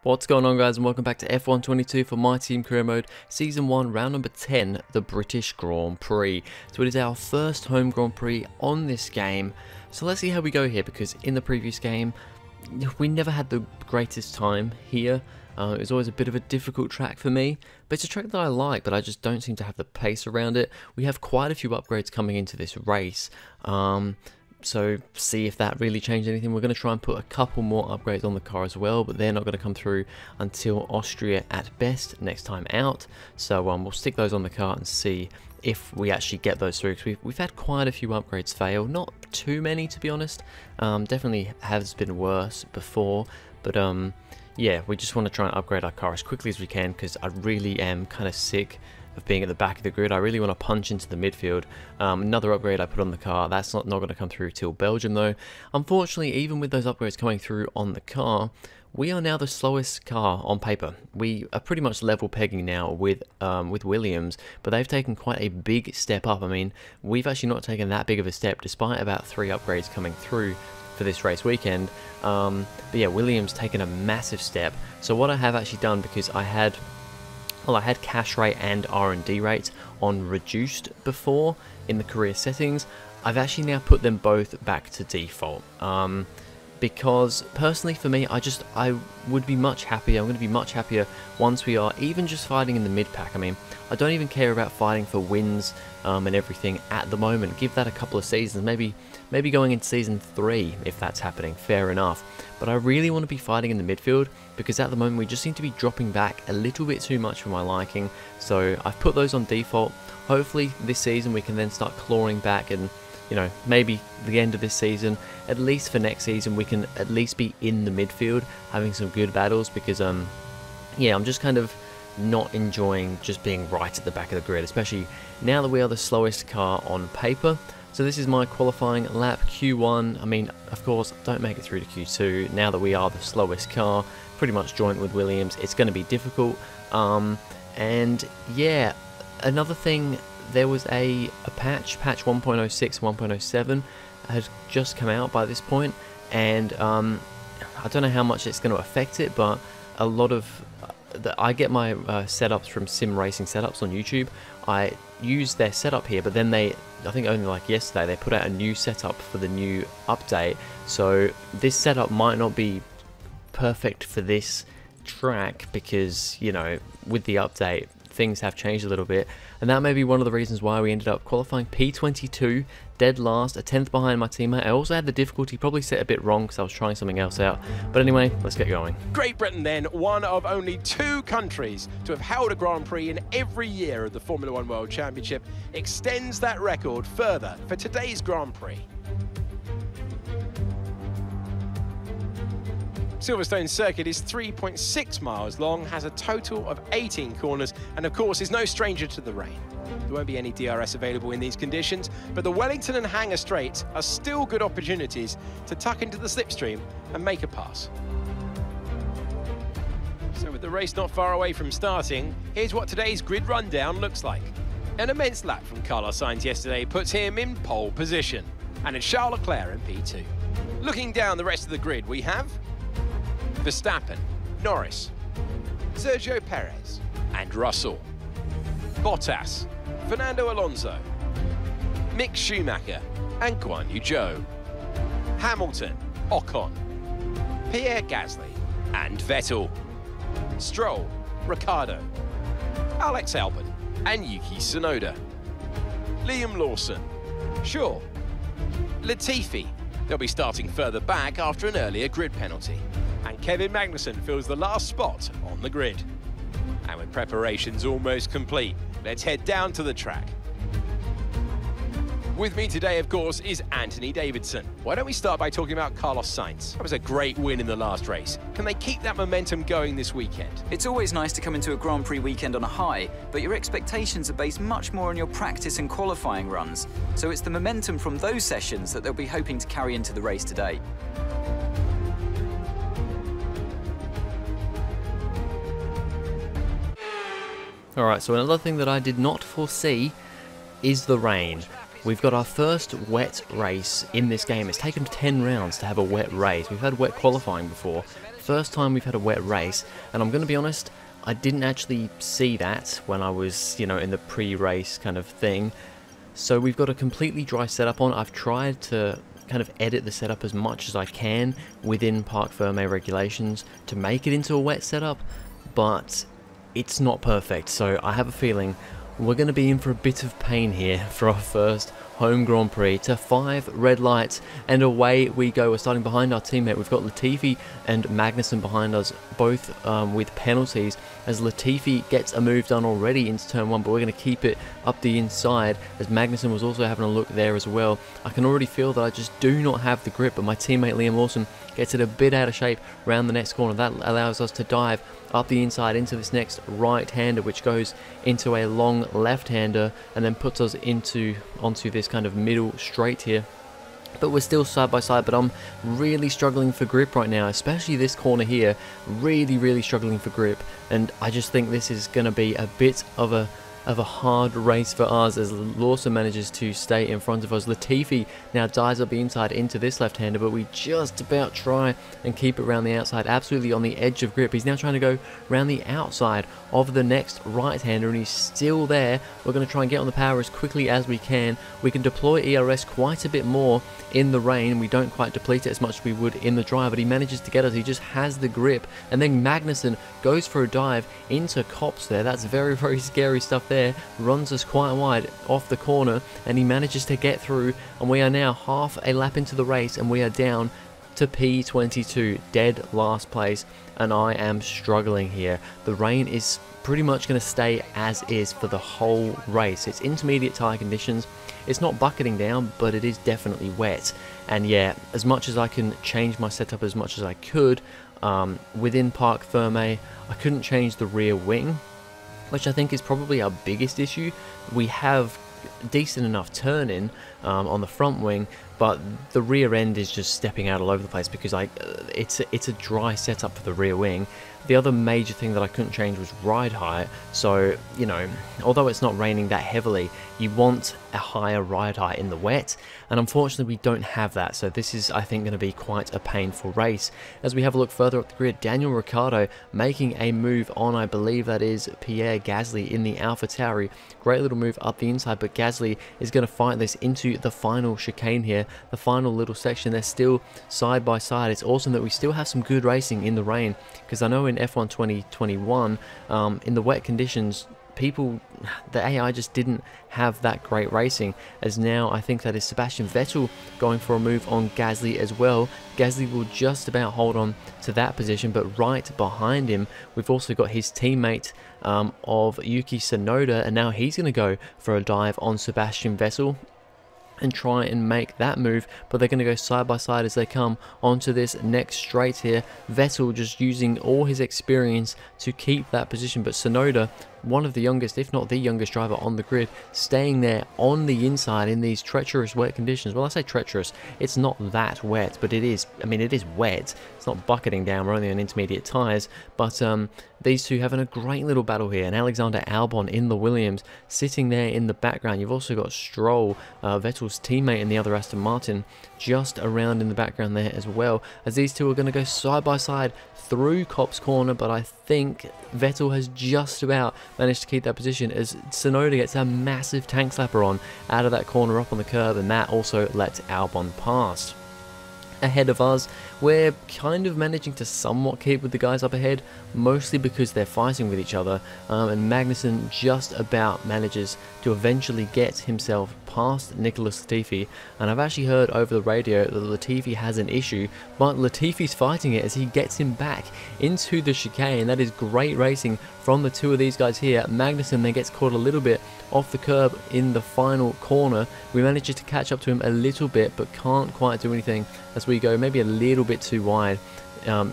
What's going on, guys, and welcome back to F1 22 for My Team Career Mode, Season 1, Round number 10, the British Grand Prix. So it is our first home Grand Prix on this game, so let's see how we go here, because in the previous game, we never had the greatest time here. It was always a bit of a difficult track for me, but it's a track that I like, but I just don't seem to have the pace around it. We have quite a few upgrades coming into this race. So see if that really changed anything. We're going to try and put a couple more upgrades on the car as well, but they're not going to come through until Austria at best next time out. So we'll stick those on the car and see if we actually get those through, because we've had quite a few upgrades fail. Not too many, to be honest. Definitely has been worse before, but yeah, we just want to try and upgrade our car as quickly as we can, because I really am kind of sick of being at the back of the grid. I really want to punch into the midfield. Another upgrade I put on the car, that's not going to come through till Belgium though. Unfortunately, even with those upgrades coming through on the car, we are now the slowest car on paper. We are pretty much level pegging now with Williams, but they've taken quite a big step up. I mean, we've actually not taken that big of a step despite about 3 upgrades coming through for this race weekend. But yeah, Williams taken a massive step. So what I have actually done, because I had cash rate and R&D rate on reduced before in the career settings, I've actually now put them both back to default. Because personally for me, I would be much happier. I'm going to be much happier once we are even just fighting in the mid pack. I mean, I don't even care about fighting for wins and everything at the moment. Give that a couple of seasons, maybe going into season 3 if that's happening, fair enough. But I really want to be fighting in the midfield, because at the moment we just seem to be dropping back a little bit too much for my liking. So I've put those on default. Hopefully this season we can then start clawing back, and you know, maybe the end of this season, at least for next season, we can at least be in the midfield, having some good battles, because yeah, I'm just kind of not enjoying just being right at the back of the grid, especially now that we are the slowest car on paper. So this is my qualifying lap, Q1. I mean, of course, don't make it through to Q2. Now that we are the slowest car, pretty much joint with Williams, it's going to be difficult. And yeah, another thing, there was a patch 1.06, 1.07 had just come out by this point, and I don't know how much it's going to affect it, but a lot of I get my setups from Sim Racing Setups on YouTube. I use their setup here, but then I think only like yesterday, they put out a new setup for the new update. So this setup might not be perfect for this track, because, you know, with the update, things have changed a little bit, and that may be one of the reasons why we ended up qualifying P22, dead last, a 10th behind my teammate. I also had the difficulty probably set a bit wrong because I was trying something else out, but anyway, let's get going. Great Britain then, one of only 2 countries to have held a Grand Prix in every year of the Formula 1 World Championship, extends that record further for today's Grand Prix. Silverstone circuit is 3.6 miles long, has a total of 18 corners, and of course is no stranger to the rain. There won't be any DRS available in these conditions, but the Wellington and Hangar straights are still good opportunities to tuck into the slipstream and make a pass. So with the race not far away from starting, here's what today's grid rundown looks like. An immense lap from Carlos Sainz yesterday puts him in pole position, and it's Charles Leclerc in P2. Looking down the rest of the grid, we have Verstappen, Norris, Sergio Perez and Russell, Bottas, Fernando Alonso, Mick Schumacher and Guan Yu Zhou, Hamilton, Ocon, Pierre Gasly and Vettel, Stroll, Ricciardo, Alex Albon and Yuki Tsunoda, Liam Lawson, Shaw, Latifi, they'll be starting further back after an earlier grid penalty, and Kevin Magnussen fills the last spot on the grid. And with preparations almost complete, let's head down to the track. With me today, of course, is Anthony Davidson. Why don't we start by talking about Carlos Sainz? That was a great win in the last race. Can they keep that momentum going this weekend? It's always nice to come into a Grand Prix weekend on a high, but your expectations are based much more on your practice and qualifying runs. So it's the momentum from those sessions that they'll be hoping to carry into the race today. Alright, so another thing that I did not foresee is the rain. We've got our first wet race in this game. It's taken 10 rounds to have a wet race. We've had wet qualifying before, first time we've had a wet race, and I'm going to be honest, I didn't actually see that when I was, in the pre-race kind of thing. So we've got a completely dry setup on. I've tried to kind of edit the setup as much as I can within Parc Fermé regulations to make it into a wet setup, but it's not perfect. So I have a feeling we're going to be in for a bit of pain here for our first home Grand Prix. To 5 red lights and away we go. We're starting behind our teammate. We've got Latifi and Magnussen behind us, both with penalties, as Latifi gets a move done already into turn 1, but we're going to keep it up the inside as Magnussen was also having a look there as well. I can already feel that I just do not have the grip, but my teammate Liam Lawson gets it a bit out of shape around the next corner. That allows us to dive up the inside into this next right-hander, which goes into a long left-hander and then puts us onto this kind of middle straight here. But we're still side by side, but I'm really struggling for grip right now, especially this corner here. Really struggling for grip, and I just think this is going to be a bit of a hard race for us as Lawson manages to stay in front of us. Latifi now dives up the inside into this left-hander, but we just about try and keep it around the outside, absolutely on the edge of grip. He's now trying to go around the outside of the next right-hander, and he's still there. We're going to try and get on the power as quickly as we can. We can deploy ERS quite a bit more in the rain. We don't quite deplete it as much as we would in the dry, but he manages to get us. He just has the grip, and then Magnussen goes for a dive into Copse there. That's very scary stuff there. Runs us quite wide off the corner, and he manages to get through, and we are now half a lap into the race and we are down to P22, dead last place, and I am struggling here. The rain is pretty much going to stay as is for the whole race. It's intermediate tyre conditions. It's not bucketing down, but it is definitely wet. And yeah, as much as I can change my setup as much as I could within Parc Fermé, I couldn't change the rear wing, which I think is probably our biggest issue. We have decent enough turn-in on the front wing, but the rear end is just stepping out all over the place because it's a dry setup for the rear wing. The other major thing that I couldn't change was ride height, so, although it's not raining that heavily, you want a higher ride height in the wet, and unfortunately we don't have that, so this is, I think, going to be quite a painful race. As we have a look further up the grid, Daniel Ricciardo making a move on, I believe that is Pierre Gasly in the AlphaTauri. Great little move up the inside, but Gasly is going to fight this into the final chicane here, the final little section. They're still side by side. It's awesome that we still have some good racing in the rain, because I know in F1 2021, in the wet conditions, the AI just didn't have that great racing, as now I think that is Sebastian Vettel going for a move on Gasly as well. Gasly will just about hold on to that position, but right behind him we've also got his teammate of Yuki Tsunoda, and now he's going to go for a dive on Sebastian Vettel and try and make that move, but they're going to go side by side as they come onto this next straight here. Vettel just using all his experience to keep that position, but Tsunoda, one of the youngest, if not the youngest driver on the grid, staying there on the inside in these treacherous wet conditions. Well, I say treacherous, it's not that wet, but it is, it is wet. It's not bucketing down, we're only on intermediate tyres, but these two having a great little battle here, and Alexander Albon in the Williams sitting there in the background. You've also got Stroll, Vettel's teammate in the other Aston Martin, just around in the background there as well, as these two are going to go side by side through Copse corner, but I think Vettel has just about managed to keep that position as Tsunoda gets a massive tank slapper on out of that corner up on the curb, and that also lets Albon pass. Ahead of us, we're kind of managing to somewhat keep with the guys up ahead, mostly because they're fighting with each other, and Magnussen just about manages to eventually get himself past Nicholas Latifi, and I've actually heard over the radio that Latifi has an issue, but Latifi's fighting it as he gets him back into the chicane. That is great racing from the two of these guys here. Magnussen then gets caught a little bit off the curb in the final corner. We manage to catch up to him a little bit, but can't quite do anything as we go maybe a little bit too wide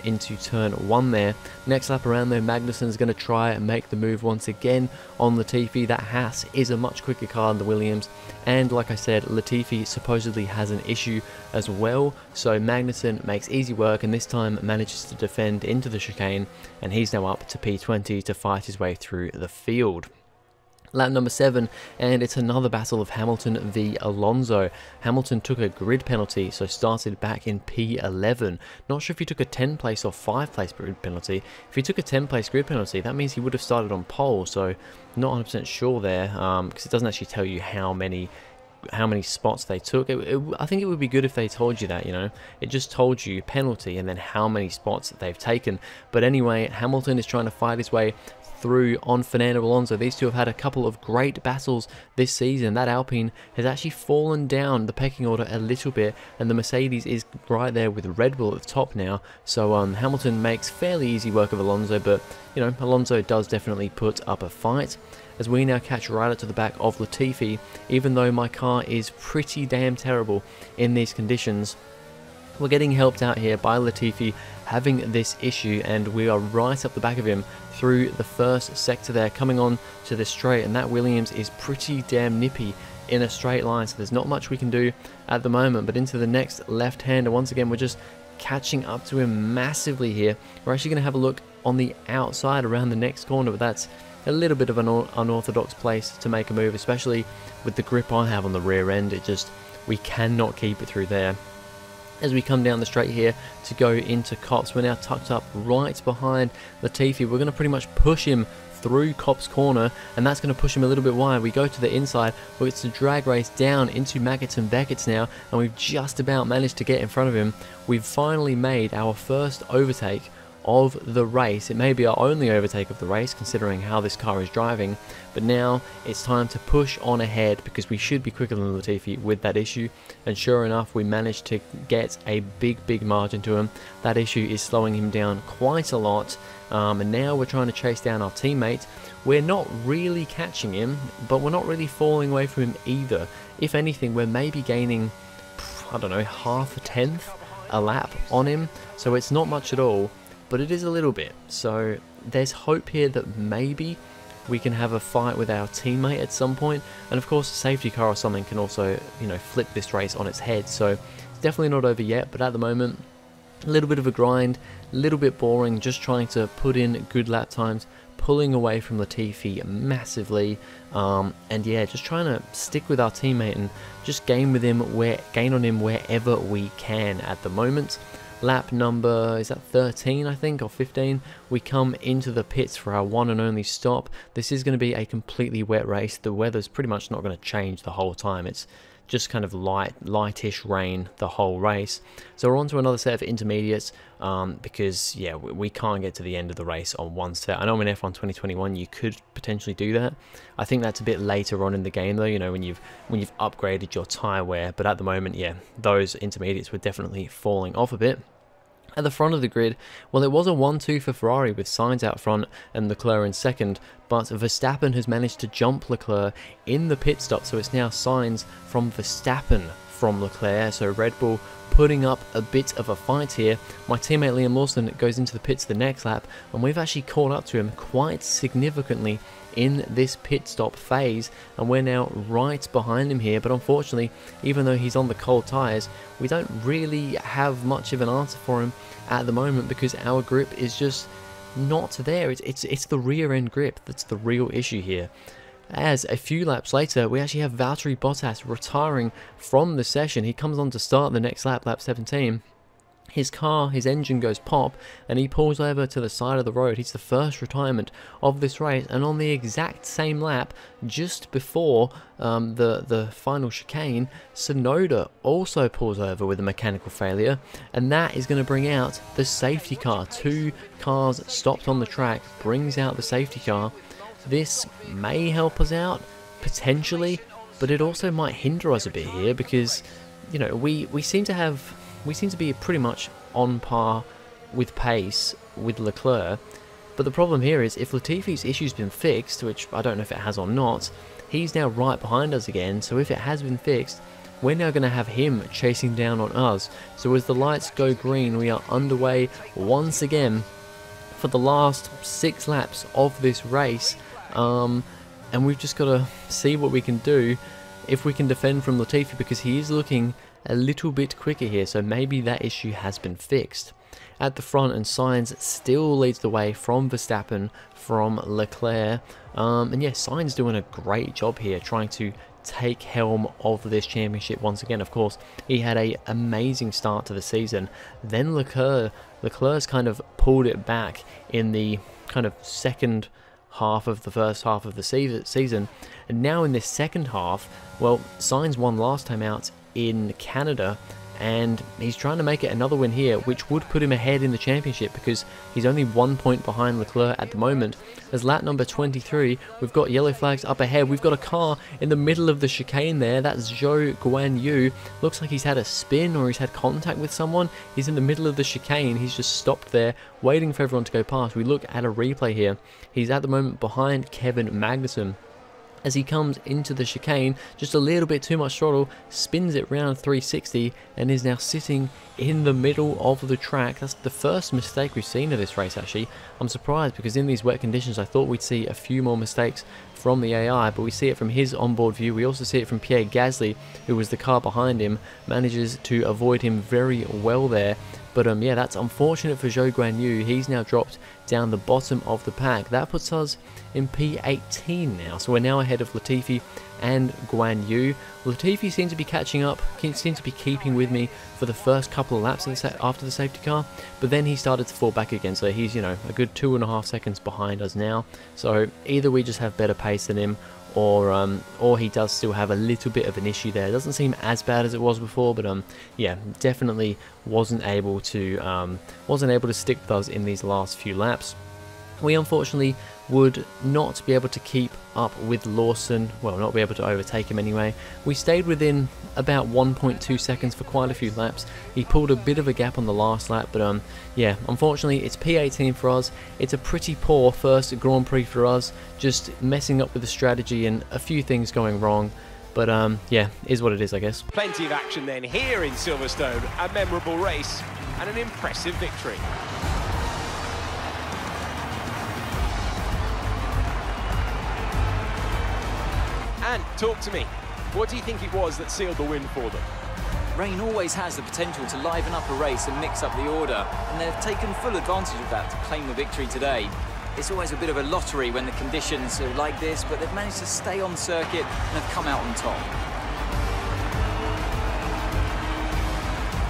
into turn 1 there. Next lap around though, Magnussen's going to try and make the move once again on Latifi. That Haas is a much quicker car than the Williams, and like I said, Latifi supposedly has an issue as well, so Magnussen makes easy work and this time manages to defend into the chicane, and he's now up to P20 to fight his way through the field. Lap number 7, and it's another battle of Hamilton v Alonso. Hamilton took a grid penalty, so started back in P11. Not sure if he took a 10 place or 5 place grid penalty. If he took a 10 place grid penalty, that means he would have started on pole, so not 100% sure there, because it doesn't actually tell you how many spots they took. I think it would be good if they told you that, you know. It just told you penalty and then how many spots that they've taken. But anyway, Hamilton is trying to fight his way through on Fernando Alonso. These two have had a couple of great battles this season. That Alpine has actually fallen down the pecking order a little bit, and the Mercedes is right there with Red Bull at the top now. So Hamilton makes fairly easy work of Alonso, but you know, Alonso does definitely put up a fight. As we now catch right up to the back of Latifi, even though my car is pretty damn terrible in these conditions, we're getting helped out here by Latifi having this issue, and we are right up the back of him through the first sector there, coming on to the straight, and that Williams is pretty damn nippy in a straight line, so there's not much we can do at the moment. But into the next left-hander, once again, we're just catching up to him massively here. We're actually going to have a look on the outside around the next corner, but that's a little bit of an unorthodox place to make a move, especially with the grip I have on the rear end. We cannot keep it through there. As we come down the straight here to go into Copse, we're now tucked up right behind Latifi. We're going to pretty much push him through Copse corner, and that's going to push him a little bit wide. We go to the inside, where it's a drag race down into Maggots and Beckett's now, and we've just about managed to get in front of him. We've finally made our first overtake of the race. It may be our only overtake of the race considering how this car is driving, but now it's time to push on ahead because we should be quicker than Latifi with that issue. And sure enough, we managed to get a big margin to him. That issue is slowing him down quite a lot, and now we're trying to chase down our teammate. We're not really catching him, but we're not really falling away from him either. If anything, we're maybe gaining, I don't know, half a tenth a lap on him, so it's not much at all, but it is a little bit. So there's hope here that maybe we can have a fight with our teammate at some point, and of course a safety car or something can also, you know, flip this race on its head. So it's definitely not over yet, but at the moment a little bit of a grind, a little bit boring, just trying to put in good lap times, pulling away from Latifi massively, and yeah, just trying to stick with our teammate and just gain on him wherever we can at the moment. Lap number, is that 13 I think, or 15, we come into the pits for our one and only stop. This is going to be a completely wet race. The weather's pretty much not going to change the whole time. It's just kind of lightish rain the whole race. So we're on to another set of intermediates, because yeah, we can't get to the end of the race on one set. I know in F1 2021 you could potentially do that. I think that's a bit later on in the game though, you know, when you've upgraded your tyre wear, but at the moment, yeah, those intermediates were definitely falling off a bit. At the front of the grid, well, it was a 1-2 for Ferrari with Sainz out front and Leclerc in second, but Verstappen has managed to jump Leclerc in the pit stop, so it's now Sainz from Verstappen from Leclerc, so Red Bull putting up a bit of a fight here. My teammate Liam Lawson goes into the pits the next lap, and we've actually caught up to him quite significantly in this pit stop phase, and we're now right behind him here. But unfortunately, even though he's on the cold tyres, we don't really have much of an answer for him at the moment because our grip is just not there. It's the rear end grip that's the real issue here. As a few laps later, we actually have Valtteri Bottas retiring from the session. He comes on to start the next lap, lap 17. His engine goes pop, and he pulls over to the side of the road. He's the first retirement of this race, and on the exact same lap, just before the final chicane, Tsunoda also pulls over with a mechanical failure, and that is going to bring out the safety car. Two cars stopped on the track, brings out the safety car. This may help us out, potentially, but it also might hinder us a bit here because, you know, we seem to be pretty much on par with pace with Leclerc, but the problem here is if Latifi's issue's been fixed, which I don't know if it has or not, he's now right behind us again, so if it has been fixed, we're now going to have him chasing down on us. So as the lights go green, we are underway once again for the last 6 laps of this race, and we've just got to see what we can do if we can defend from Latifi, because he is looking a little bit quicker here, so maybe that issue has been fixed. at the front, and Sainz still leads the way from Verstappen, from Leclerc. And yeah, Sainz doing a great job here, trying to take helm of this championship once again. Of course, he had an amazing start to the season. Then Leclerc's kind of pulled it back in the kind of second half of the first half of the season. And now in this second half, well, Sainz won last time out in Canada, and he's trying to make it another win here, which would put him ahead in the championship because he's only 1 point behind Leclerc at the moment. As lap number 23, we've got yellow flags up ahead. We've got a car in the middle of the chicane there. That's Zhou Guanyu. Looks like he's had a spin or he's had contact with someone. He's in the middle of the chicane. He's just stopped there, waiting for everyone to go past. We look at a replay here. He's at the moment behind Kevin Magnussen. As he comes into the chicane, just a little bit too much throttle, spins it round 360 and is now sitting in the middle of the track. That's the first mistake we've seen of this race actually. I'm surprised because in these wet conditions I thought we'd see a few more mistakes from the AI, but we see it from his onboard view. We also see it from Pierre Gasly, who was the car behind him, manages to avoid him very well there. But yeah, that's unfortunate for Zhou Guanyu. He's now dropped down the bottom of the pack. That puts us in P18 now. So we're now ahead of Latifi and Guanyu. Latifi seems to be catching up, seems to be keeping with me for the first couple of laps after the safety car. But then he started to fall back again. So he's, you know, a good 2.5 seconds behind us now. So either we just have better pace than him, or he does still have a little bit of an issue there. It doesn't seem as bad as it was before, but yeah, definitely wasn't able to stick with us in these last few laps. We unfortunately would not be able to keep up with Lawson, well, not be able to overtake him anyway. We stayed within about 1.2 seconds for quite a few laps. He pulled a bit of a gap on the last lap, but yeah, unfortunately it's P18 for us. It's a pretty poor first Grand Prix for us, just messing up with the strategy and a few things going wrong. But yeah, is what it is, I guess. Plenty of action then here in Silverstone, a memorable race and an impressive victory. And talk to me, what do you think it was that sealed the win for them? Rain always has the potential to liven up a race and mix up the order, and they've taken full advantage of that to claim the victory today. It's always a bit of a lottery when the conditions are like this, but they've managed to stay on circuit and have come out on top.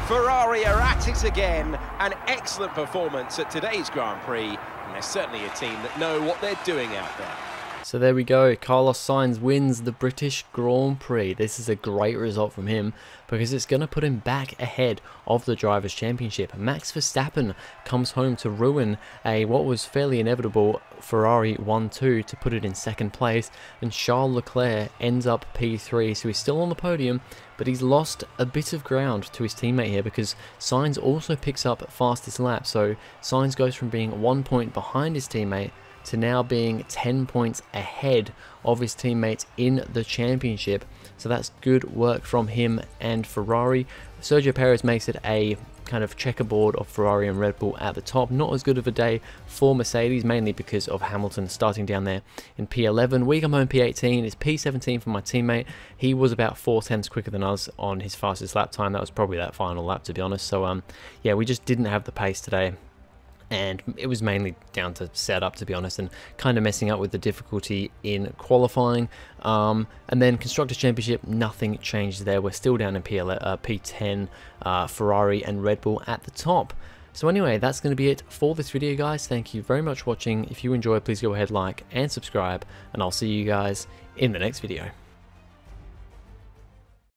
Ferrari are at it again, an excellent performance at today's Grand Prix, and they're certainly a team that know what they're doing out there. So there we go, Carlos Sainz wins the British Grand Prix. This is a great result from him because it's going to put him back ahead of the Drivers' Championship. Max Verstappen comes home to ruin what was fairly inevitable Ferrari 1-2 to put it in second place, and Charles Leclerc ends up P3, so he's still on the podium, but he's lost a bit of ground to his teammate here because Sainz also picks up fastest lap. So Sainz goes from being 1 point behind his teammate to now being 10 points ahead of his teammates in the championship. So that's good work from him and Ferrari. Sergio Perez makes it a kind of checkerboard of Ferrari and Red Bull at the top. Not as good of a day for Mercedes, mainly because of Hamilton starting down there in P11. We come home P18. It's P17 for my teammate. He was about 4/10 quicker than us on his fastest lap time. That was probably that final lap, to be honest. So yeah, we just didn't have the pace today. And it was mainly down to setup, to be honest, and kind of messing up with the difficulty in qualifying. And then Constructors' Championship, nothing changed there. We're still down in P10, Ferrari and Red Bull at the top. So anyway, that's going to be it for this video, guys. Thank you very much for watching. If you enjoyed, please go ahead, like and subscribe, and I'll see you guys in the next video.